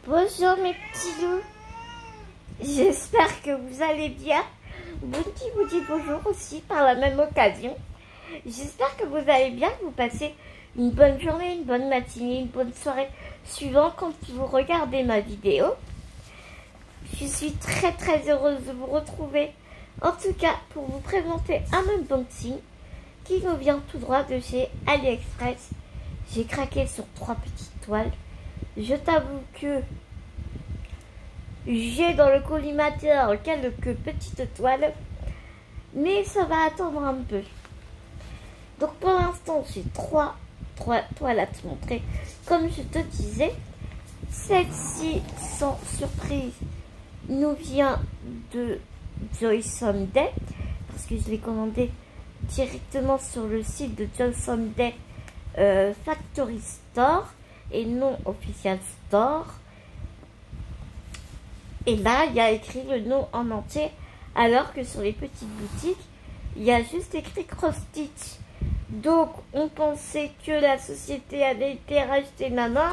Bonjour mes petits loups, j'espère que vous allez bien. Bounty vous dit bonjour aussi par la même occasion. J'espère que vous allez bien, que vous passez une bonne journée, une bonne matinée, une bonne soirée, suivant quand vous regardez ma vidéo. Je suis très heureuse de vous retrouver, en tout cas pour vous présenter un unboxing qui nous vient tout droit de chez AliExpress. J'ai craqué sur 3 petites toiles. Je t'avoue que j'ai dans le collimateur quelques petites toiles, mais ça va attendre un peu. Donc pour l'instant, j'ai trois toiles à te montrer. Comme je te disais, celle-ci, sans surprise, nous vient de Joy Someday, parce que je l'ai commandée directement sur le site de Joy Someday Factory Store et non Official Store. Et là, il y a écrit le nom en entier, alors que sur les petites boutiques, il y a juste écrit Cross Stitch. Donc, on pensait que la société avait été rachetée, nana.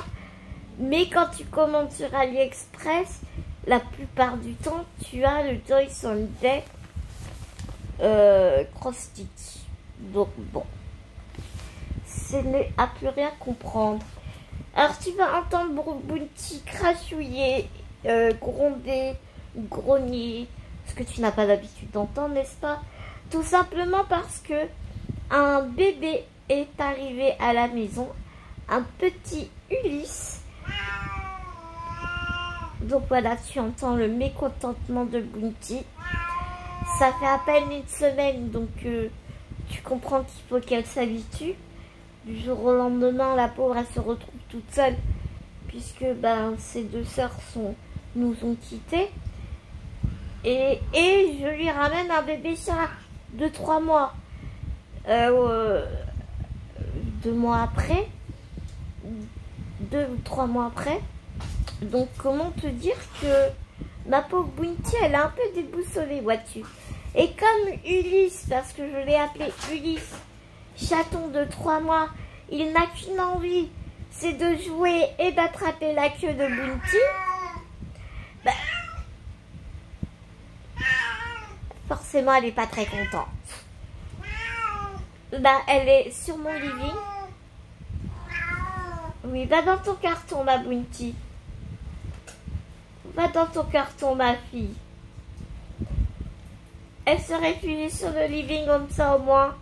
Mais quand tu commandes sur AliExpress, la plupart du temps, tu as le Joy Someday Cross Stitch. Donc, bon, ce n'est à plus rien comprendre. Alors, tu vas entendre Bounty crachouiller, gronder, grogner, ce que tu n'as pas l'habitude d'entendre, n'est-ce pas? Tout simplement parce que un bébé est arrivé à la maison, un petit Ulysse. Donc voilà, tu entends le mécontentement de Bounty. Ça fait à peine une semaine, donc tu comprends qu'il faut qu'elle s'habitue. Du jour au lendemain, la pauvre, elle se retrouve toute seule, puisque ses deux sœurs nous ont quittés. Et je lui ramène un bébé chat de 3 mois. 2 mois après. 2 ou 3 mois après. Donc comment te dire que ma pauvre Bounty, elle est un peu déboussolée, vois-tu. Et comme Ulysse, parce que je l'ai appelé Ulysse, chaton de 3 mois, il n'a qu'une envie, c'est de jouer et d'attraper la queue de Bounty. Forcément, elle n'est pas très contente. Elle est sur mon living. Oui, va dans ton carton, ma Bounty. Va dans ton carton, ma fille. Elle se réfugie sur le living, comme ça au moins,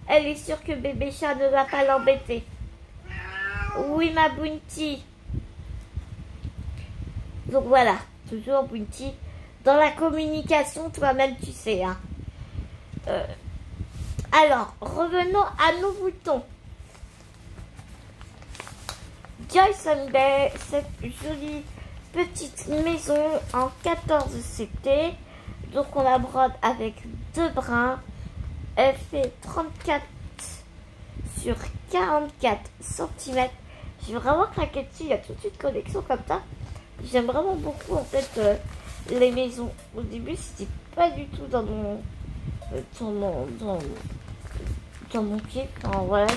elle est sûre que bébé chat ne va pas l'embêter. Oui, ma Bounty. Donc voilà, toujours Bounty. Dans la communication, toi-même, tu sais. Hein. Alors, revenons à nos boutons. Joy Someday, cette jolie petite maison en 14 CT. Donc on la brode avec 2 brins. Elle fait 34 sur 44 cm. J'ai vraiment craqué dessus. Il y a toute une collection comme ça. J'aime vraiment beaucoup en fait les maisons. Au début, c'était pas du tout dans mon pied. Enfin voilà,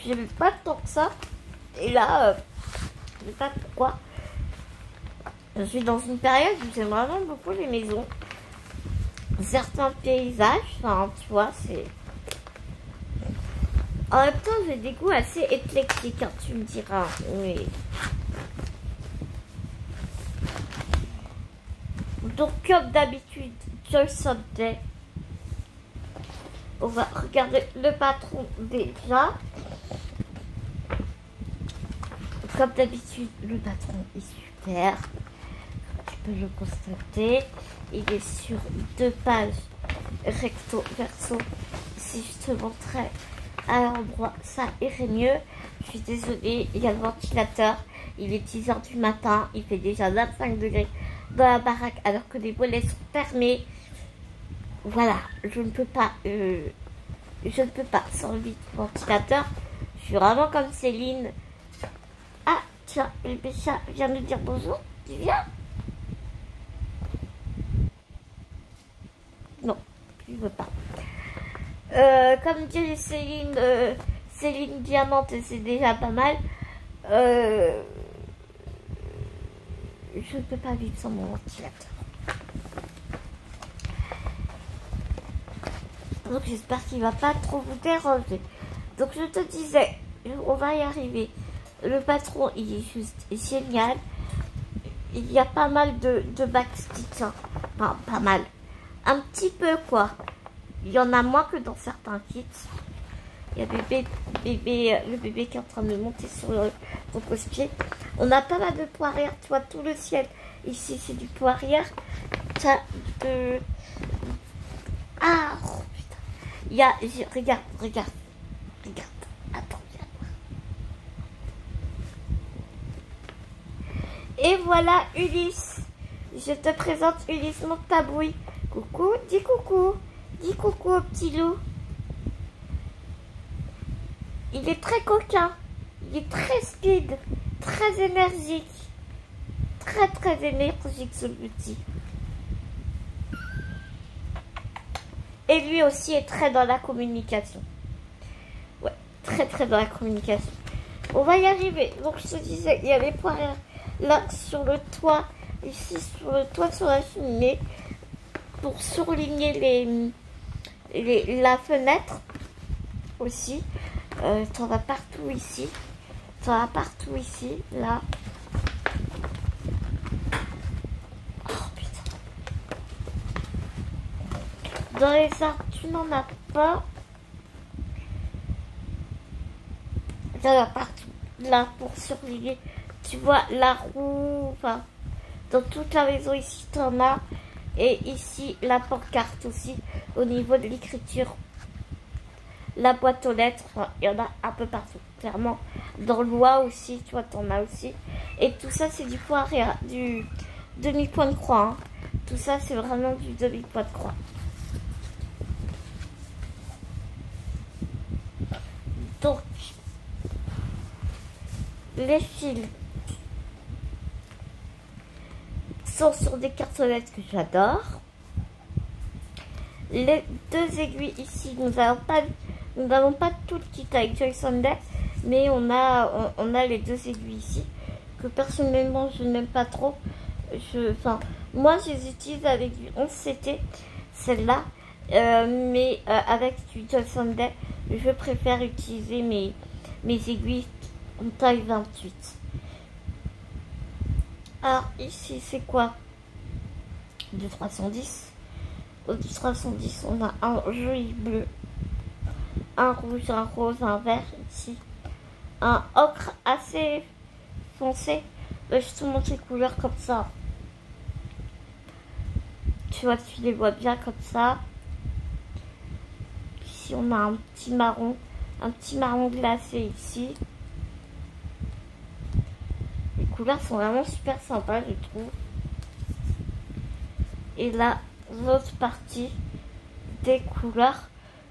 j'aimais pas tant que ça. Et là, je sais pas pourquoi. Je suis dans une période où j'aime vraiment beaucoup les maisons. Certains paysages, enfin tu vois, c'est... En même temps, j'ai des goûts assez éclectiques, hein, tu me diras. Oui. Donc, comme d'habitude, Joy Someday. On va regarder le patron déjà. Comme d'habitude, le patron est super. Tu peux le constater. Il est sur 2 pages recto verso. Si je te montrais à l'endroit, ça irait mieux. Je suis désolée, il y a le ventilateur. Il est 10 h du matin. Il fait déjà 25 degrés dans la baraque alors que les volets sont fermés. Voilà, je ne peux pas sans le ventilateur. Je suis vraiment comme Céline. Ah, tiens, le bébé chat vient de dire bonjour. Tu viens? Non, je ne veux pas. Comme dit Céline Diamante, c'est déjà pas mal. je ne peux pas vivre sans mon ventilateur. Donc j'espère qu'il va pas trop vous déranger. Donc je te disais, on va y arriver. Le patron, il est juste génial. Il y a pas mal de backsticks. Hein. Enfin, pas mal. Un petit peu quoi. Il y en a moins que dans certains kits. Il y a le bébé qui est en train de monter sur le repose-pied. On a pas mal de poirières. Tu vois, tout le ciel. Ici, c'est du poirière. T'as de... Ah, oh, putain. Il y a... Regarde. Attends, viens voir. Et voilà Ulysse. Je te présente Ulysse, mon tabouille. Coucou, dis coucou. Dis coucou au petit loup. Il est très coquin. Il est très speed. Très énergique. Très énergique ce petit. Et lui aussi est très dans la communication. Ouais, très dans la communication. On va y arriver. Donc je te disais, il y a les poirières là sur le toit. Ici sur le toit, sur la cheminée. Pour surligner la fenêtre aussi. T'en as partout ici. Là. Oh putain. Dans les arbres, tu n'en as pas. T'en as partout. Là, pour surligner. Tu vois la roue. Enfin, dans toute la maison ici, t'en as. Et ici, la pancarte aussi, au niveau de l'écriture. La boîte aux lettres, enfin, il y en a un peu partout, clairement. Dans le bois aussi, tu vois, t'en as aussi. Et tout ça, c'est du poirier, du demi-point de croix. Hein. Tout ça, c'est vraiment du demi-point de croix. Donc, les fils sont sur des cartonnettes que j'adore. Les deux aiguilles ici, nous n'avons pas tout le kit avec Joy Sunday, mais on a les deux aiguilles ici que personnellement je n'aime pas trop. Moi je les utilise avec du 11CT, celle-là, mais avec du Joy Sunday, je préfère utiliser mes aiguilles en taille 28. Alors ici c'est quoi? Du 310. Au 310 on a un joli bleu, un rouge, un rose, un vert ici, un ocre assez foncé. Je te montre les couleurs comme ça. Tu vois, tu les vois bien comme ça. Ici on a un petit marron glacé ici. Les couleurs sont vraiment super sympas, je trouve. Et là, l'autre partie des couleurs.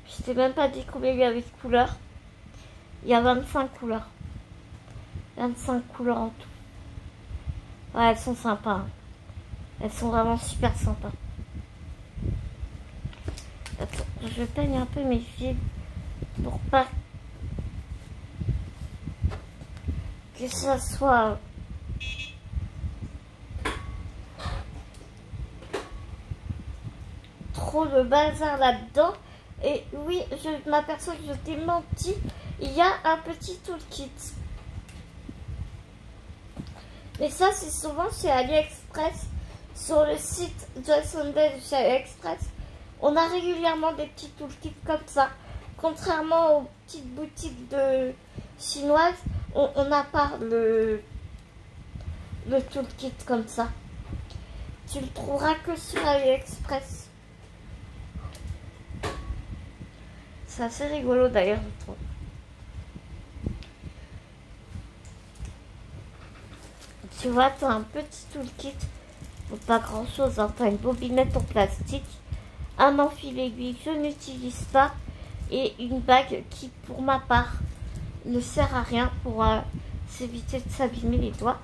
Je t'ai même pas dit combien il y avait de couleurs. Il y a 25 couleurs. 25 couleurs en tout. Ouais, elles sont sympas. Hein. Elles sont vraiment super sympas. Attends, je peigne un peu mes fils pour pas que ça soit... trop de bazar là-dedans. Et oui, je m'aperçois que je t'ai menti. Il y a un petit toolkit. Mais ça, c'est souvent chez AliExpress. Sur le site Joy Sunday de chez AliExpress, on a régulièrement des petits toolkits comme ça. Contrairement aux petites boutiques chinoises, on n'a pas le toolkit comme ça. Tu le trouveras que sur AliExpress. C'est assez rigolo d'ailleurs, je trouve. Tu vois, tu as un petit toolkit. Pas grand chose, hein. Tu as une bobinette en plastique, un enfil aiguille que je n'utilise pas et une bague qui, pour ma part, ne sert à rien pour s'éviter de s'abîmer les doigts.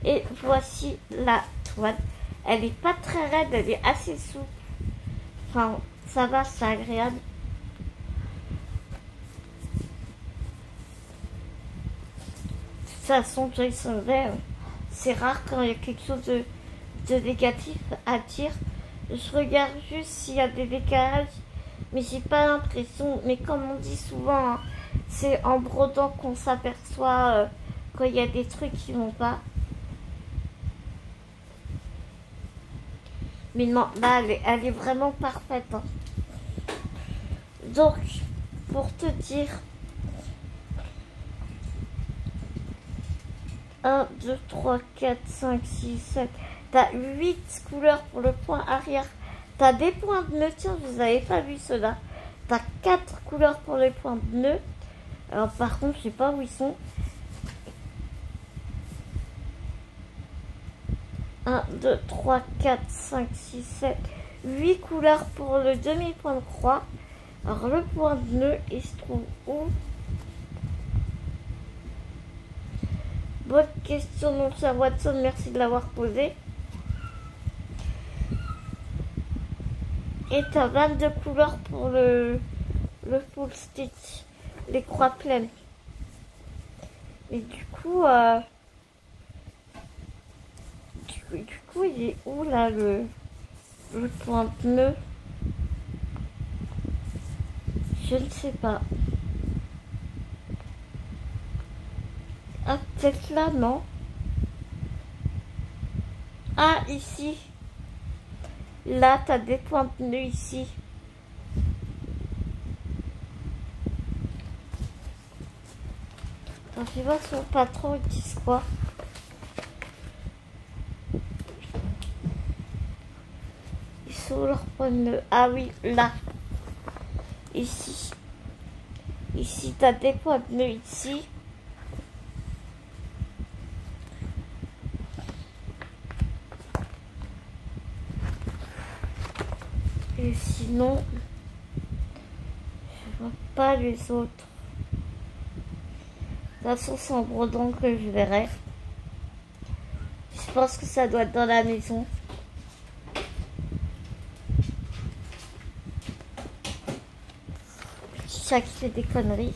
Et voici la toile. Elle est pas très raide, elle est assez souple. Enfin, ça va, c'est agréable. De toute façon, Joy Sunday, c'est rare quand il y a quelque chose de négatif à dire. Je regarde juste s'il y a des décalages, mais j'ai pas l'impression. Mais comme on dit souvent, hein, c'est en brodant qu'on s'aperçoit quand il y a des trucs qui vont pas. Mais non, là, elle est vraiment parfaite. Hein. Donc, pour te dire, 1, 2, 3, 4, 5, 6, 7. T'as 8 couleurs pour le point arrière. T'as des points de nœud. Tiens, vous n'avez pas vu cela. T'as 4 couleurs pour les points de nœud. Alors, par contre, je sais pas où ils sont. 1, 2, 3, 4, 5, 6, 7. 8 couleurs pour le demi-point de croix. Alors, le point de nœud, il se trouve où? Bonne question, mon cher Watson. Merci de l'avoir posé. Et tu as 22 couleurs pour le full stitch, les croix pleines. Et du coup, il est où là le point de nœud? Je ne sais pas. Ah, peut-être là, non? Ah, ici. Là, tu as des points de nœud ici. Alors, je vais voir sur le patron, ils disent quoi. Ils sont leurs points de nœud. Ah oui, là. Ici. Ici, tu as des points de nœud ici. Et sinon, je vois pas les autres. De toute façon, c'est en brodant que je verrai. Je pense que ça doit être dans la maison. Petit chat qui fait des conneries.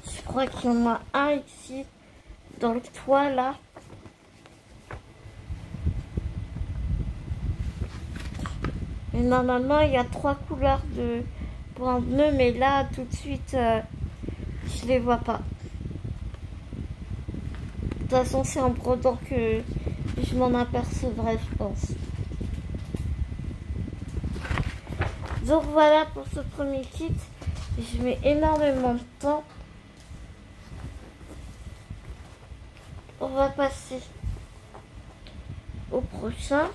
Je crois qu'il y en a un ici. Dans le toit là. Et normalement il y a 3 couleurs de points de nœud, mais là tout de suite je les vois pas. De toute façon c'est en brodant que je m'en apercevrai, je pense. Donc voilà pour ce premier kit. Je mets énormément de temps. On va passer au prochain.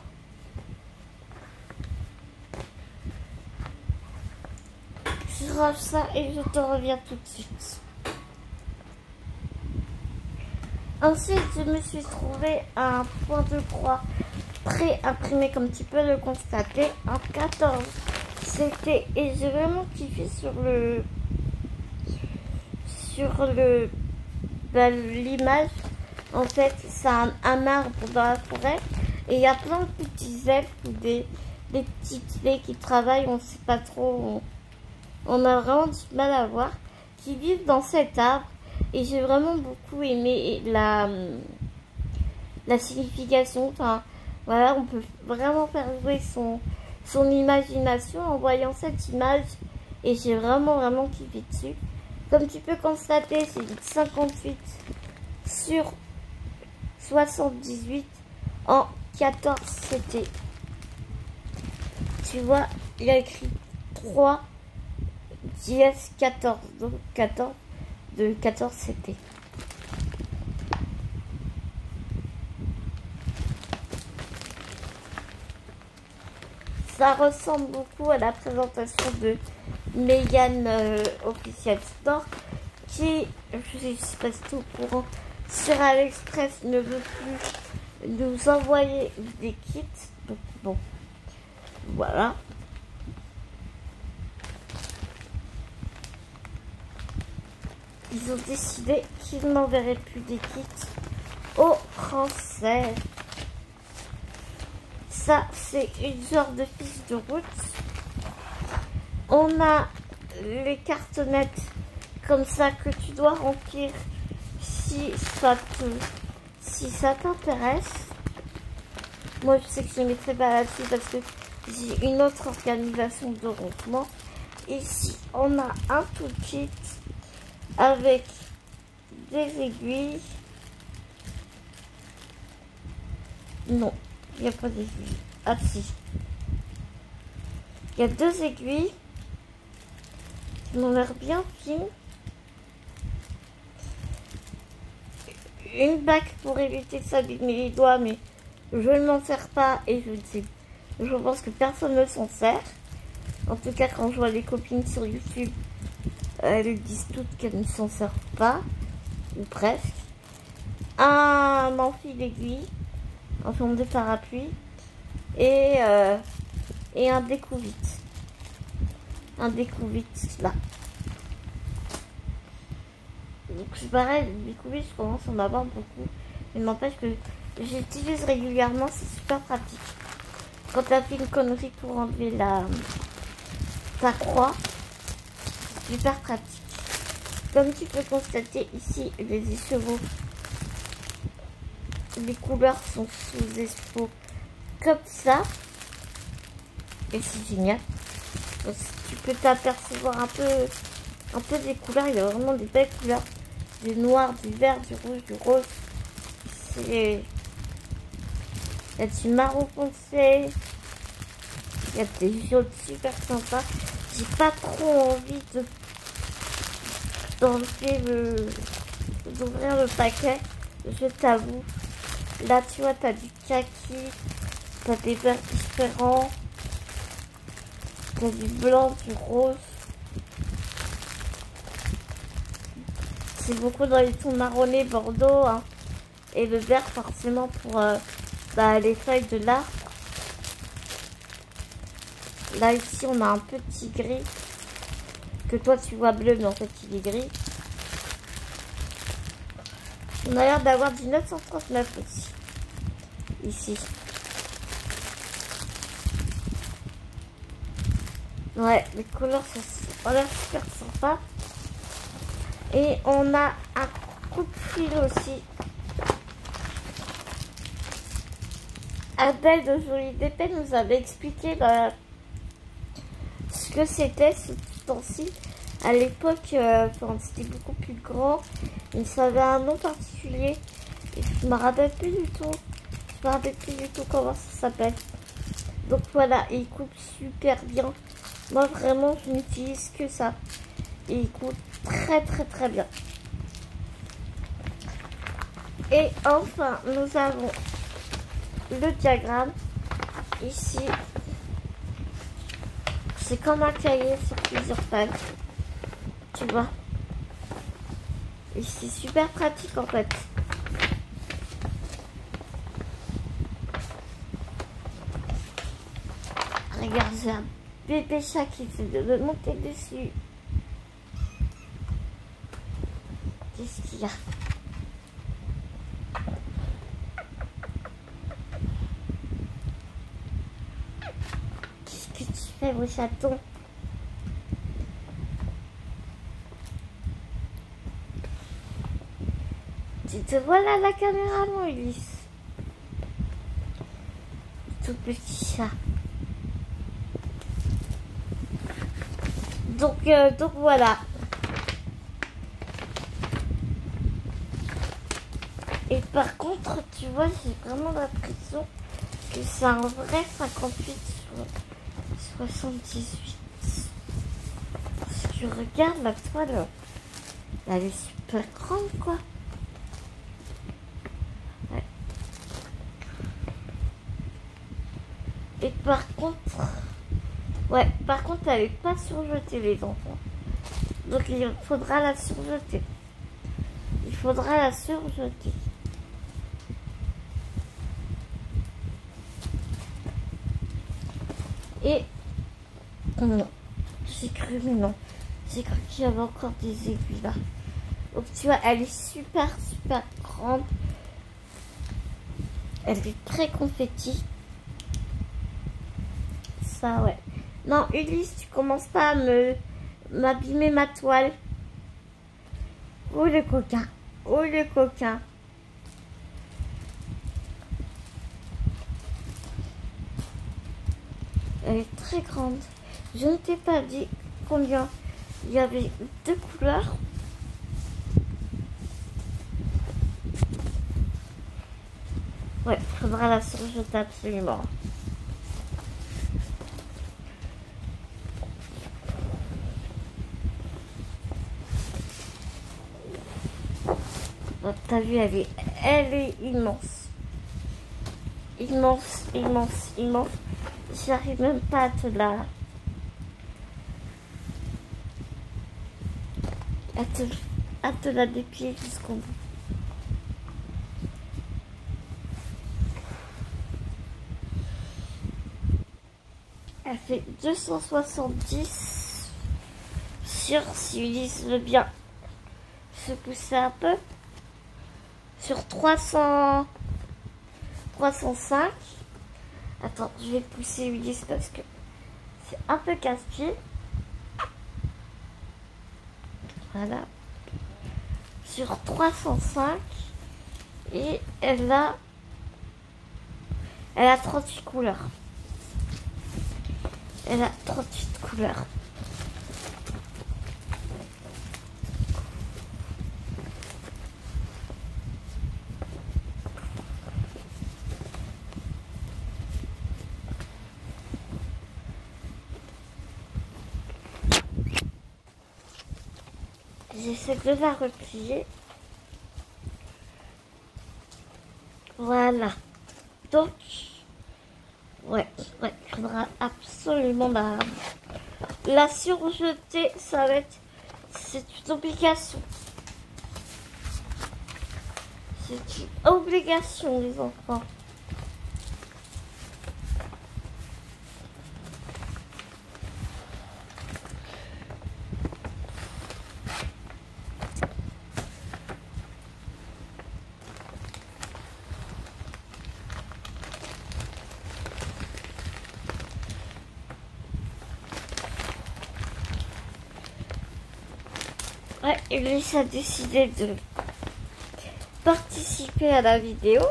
Je range ça et je te reviens tout de suite. Ensuite, je me suis trouvé un point de croix pré-imprimé, comme tu peux le constater, en 14 CT. Et j'ai vraiment kiffé sur l'image. En fait, c'est un arbre dans la forêt et il y a plein de petits elfes ou des petites fées qui travaillent, on ne sait pas trop, on a vraiment du mal à voir, qui vivent dans cet arbre. Et j'ai vraiment beaucoup aimé la signification. Enfin, voilà, on peut vraiment faire jouer son imagination en voyant cette image. Et j'ai vraiment kiffé dessus. Comme tu peux constater, c'est une 58 sur 78 en 14 CT. Tu vois, il y a écrit 3 dièse 14, donc 14 de 14 CT. Ça ressemble beaucoup à la présentation de Megan Official Store, qui, je sais pas si tu es au courant, sur AliExpress ne veut plus nous envoyer des kits. Donc bon, voilà. Ils ont décidé qu'ils n'enverraient plus des kits aux Français. Ça, c'est une genre de fiche de route. On a les cartonnettes comme ça que tu dois remplir si ça t'intéresse. Moi, je sais que je ne mettrai pas là-dessus parce que j'ai une autre organisation de rangement. Ici, on a un tout kit avec des aiguilles. Non, il n'y a pas d'aiguilles. Ah si. Il y a 2 aiguilles qui m'ont l'air bien fines. Une bague pour éviter de s'abîmer les doigts, mais je ne m'en sers pas et je pense que personne ne s'en sert. En tout cas, quand je vois les copines sur YouTube, elles disent toutes qu'elles ne s'en servent pas, ou presque. Un amphi d'aiguille en forme de parapluie et un découvite. Un découvite là. Donc c'est pareil, les découvites, je commence à en avoir beaucoup. Mais n'empêche que j'utilise régulièrement, c'est super pratique. Quand tu as fait une connerie pour enlever ta croix, c'est super pratique. Comme tu peux constater ici, les écheveaux, les couleurs sont sous expo comme ça. Et c'est génial. Donc, tu peux t'apercevoir un peu des couleurs. Il y a vraiment des belles couleurs. Du noir, du vert, du rouge, du rose. Il y a du marron foncé. Il y a des jaunes super sympas. J'ai pas trop envie d'ouvrir le paquet. Je t'avoue. Là, tu vois, t'as du kaki. T'as des verts différents. T'as du blanc, du rose. C'est beaucoup dans les tons marronnés, bordeaux. Hein. Et le vert, forcément, pour les feuilles de l'arbre. Là, ici, on a un petit gris. Que toi, tu vois bleu, mais en fait, il est gris. On a l'air d'avoir du 939 aussi. Ici. Ouais, les couleurs ont l'air super sympa. Et on a un coup de fil aussi. Adèle de Jolie Dépée nous avait expliqué ce que c'était ce ustensile. À l'époque, c'était beaucoup plus grand. Mais ça avait un nom particulier. Et je me rappelle plus du tout. Je me rappelle plus du tout comment ça s'appelle. Donc voilà, il coupe super bien. Moi vraiment, je n'utilise que ça. Et il coupe très très très bien. Et enfin, nous avons le diagramme. Ici, c'est comme un cahier sur plusieurs pages. Tu vois. Et c'est super pratique en fait. Regarde, j'ai un bébé chat qui essaie de monter dessus. Qu'est-ce qu'il y a? Qu'est-ce que tu fais, mon chaton? Tu te vois là, la caméra, mon Ulysse? Tout petit chat. Donc voilà. Et par contre, tu vois, j'ai vraiment l'impression que c'est un vrai 58 sur 78. Parce que regarde la toile, elle est super grande, quoi. Ouais. Et par contre, elle n'est pas surjetée, les enfants. Donc il faudra la surjeter. Il faudra la surjeter. Et j'ai cru, mais non. J'ai cru qu'il y avait encore des aiguilles là. Donc tu vois, elle est super grande. Elle est très confetti. Ça, ouais. Non, Ulysse, tu commences pas à me m'abîmer ma toile. Oh le coquin. Oh le coquin. Elle est très grande. Je ne t'ai pas dit combien il y avait de couleurs. Ouais, il faudra la surjeter absolument. Oh, t'as vu, elle est immense. Immense, immense, immense. J'arrive même pas à te la déplier jusqu'au bout. Elle fait 270 sur, si Ulysse veut bien se pousser un peu, sur 305. Attends, je vais pousser Ulysse parce que c'est un peu casse-pied. Voilà. Sur 305. Et elle a 38 couleurs. Elle a 38 couleurs. J'essaie de la replier. Voilà. Donc, ouais, il faudra absolument la surjeter. Ça va être, c'est une obligation. C'est une obligation, les enfants. Ouais, Ulysse a décidé de participer à la vidéo.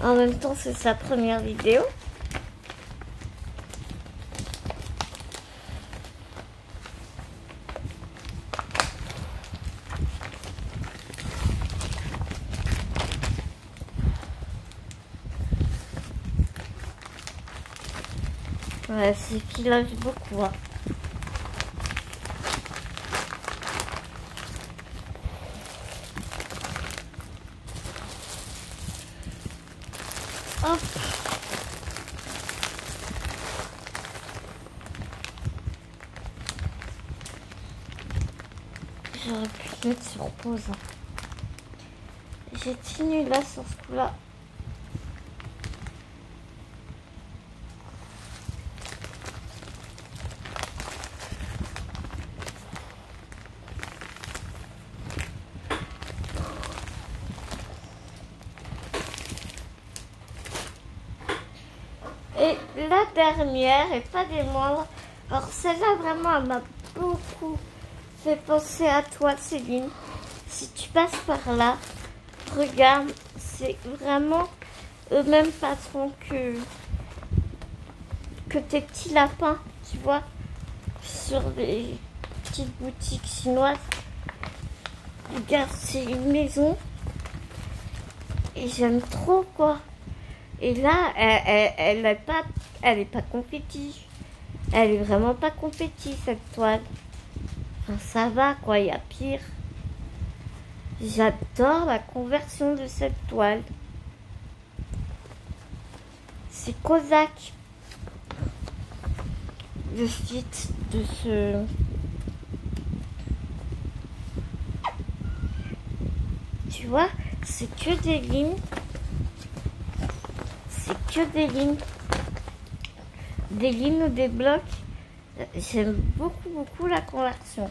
En même temps, c'est sa première vidéo. Ouais, c'est filage beaucoup, hein. Hop. J'aurais pu le mettre sur pause. J'ai tenu là sur ce coup-là. Et la dernière, et pas des moindres, alors celle-là vraiment elle m'a beaucoup fait penser à toi, Céline. Si tu passes par là, regarde, c'est vraiment le même patron que tes petits lapins, tu vois, sur les petites boutiques chinoises. Regarde, c'est une maison et j'aime trop, quoi. Et là, elle est pas confetti. Elle est vraiment pas confetti, cette toile. Enfin, ça va, quoi, il y a pire. J'adore la conversion de cette toile. C'est Kozak. Le site de ce... Tu vois, c'est que des lignes. C'est que des lignes. Des lignes ou des blocs. J'aime beaucoup la conversion.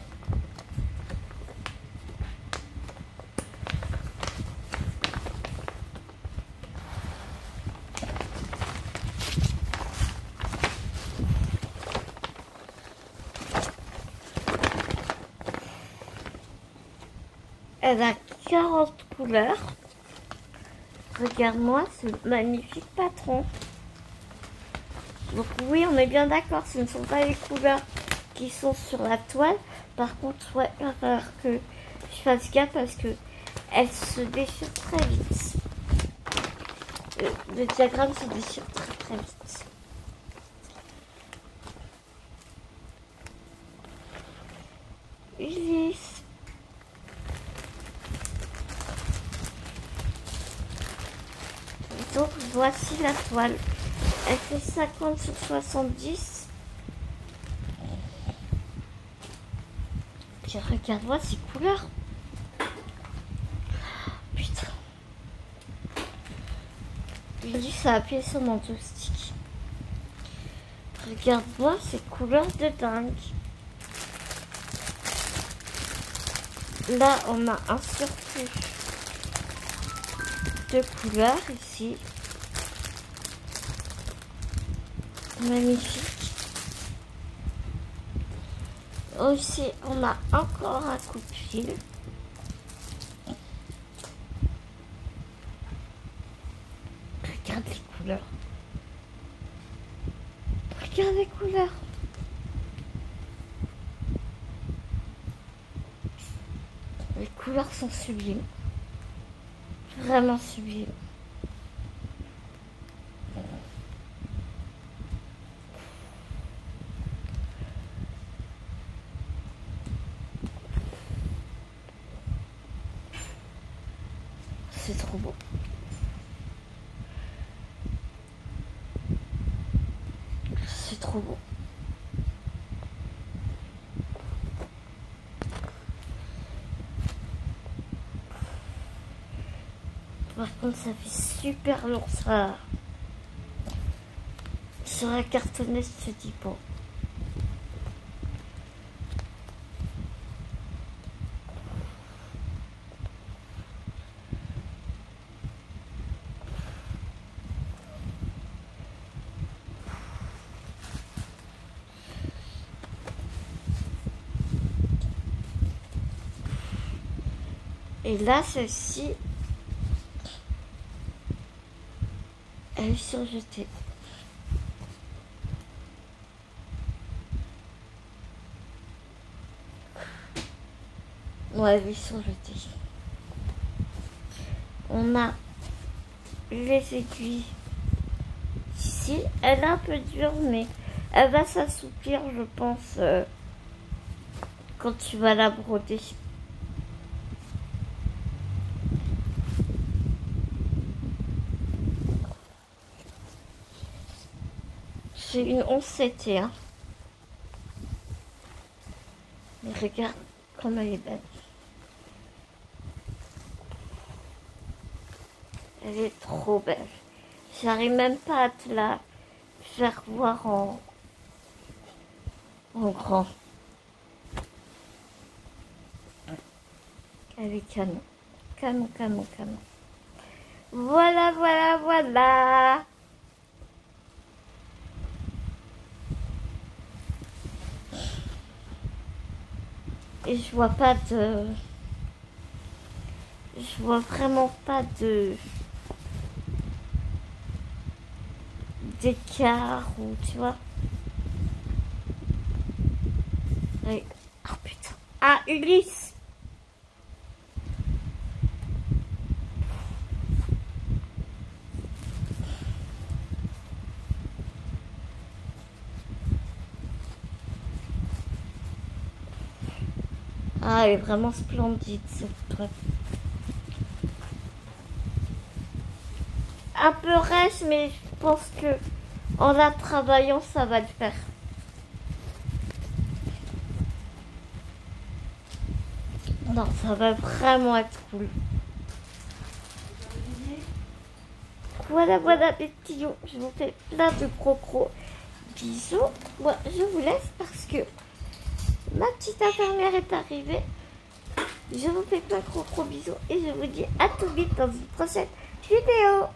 Elle a 40 couleurs. Regarde-moi ce magnifique patron. Donc oui, on est bien d'accord, ce ne sont pas les couleurs qui sont sur la toile. Par contre, ouais, il va falloir que je fasse gaffe parce que elle se déchire très vite. Le diagramme se déchire très très vite. Ulysse. Donc voici la toile. Elle fait 50 sur 70. Puis regarde-moi ces couleurs. Putain. Ulysse a appuyé sur mon joystick. Regarde-moi ces couleurs de dingue. Là, on a un surplus de couleurs ici. Magnifique. Aussi, on a encore un coup de fil. Regarde les couleurs. Regarde les couleurs. Les couleurs sont sublimes. Vraiment sublimes. C'est trop beau. C'est trop beau. Par contre, ça fait super lourd, ça. Sur la cartonneuse, je te dis pas. Et là, celle-ci, elle est surjetée. Ouais, elle est surjetée. On a les aiguilles ici. Elle est un peu dure, mais elle va s'assouplir, je pense, quand tu vas la broder. C'est une 11-7, hein. Mais regarde comme elle est belle. Elle est trop belle. J'arrive même pas à te la faire voir en grand. Elle est canon. Canon, canon, canon. Voilà, voilà, voilà. Et je vois pas de... Je vois vraiment pas de... d'écart ou tu vois. Oui. Oh putain. Ah, Ulysse. Ah, elle est vraiment splendide cette toile. Un peu reste, mais je pense que en la travaillant, ça va le faire. Non, ça va vraiment être cool. Voilà, voilà les petits loups. Je vous fais plein de gros bisous. Moi, je vous laisse parce que ma petite infirmière est arrivée. Je vous fais plein de gros bisous et je vous dis à tout vite dans une prochaine vidéo.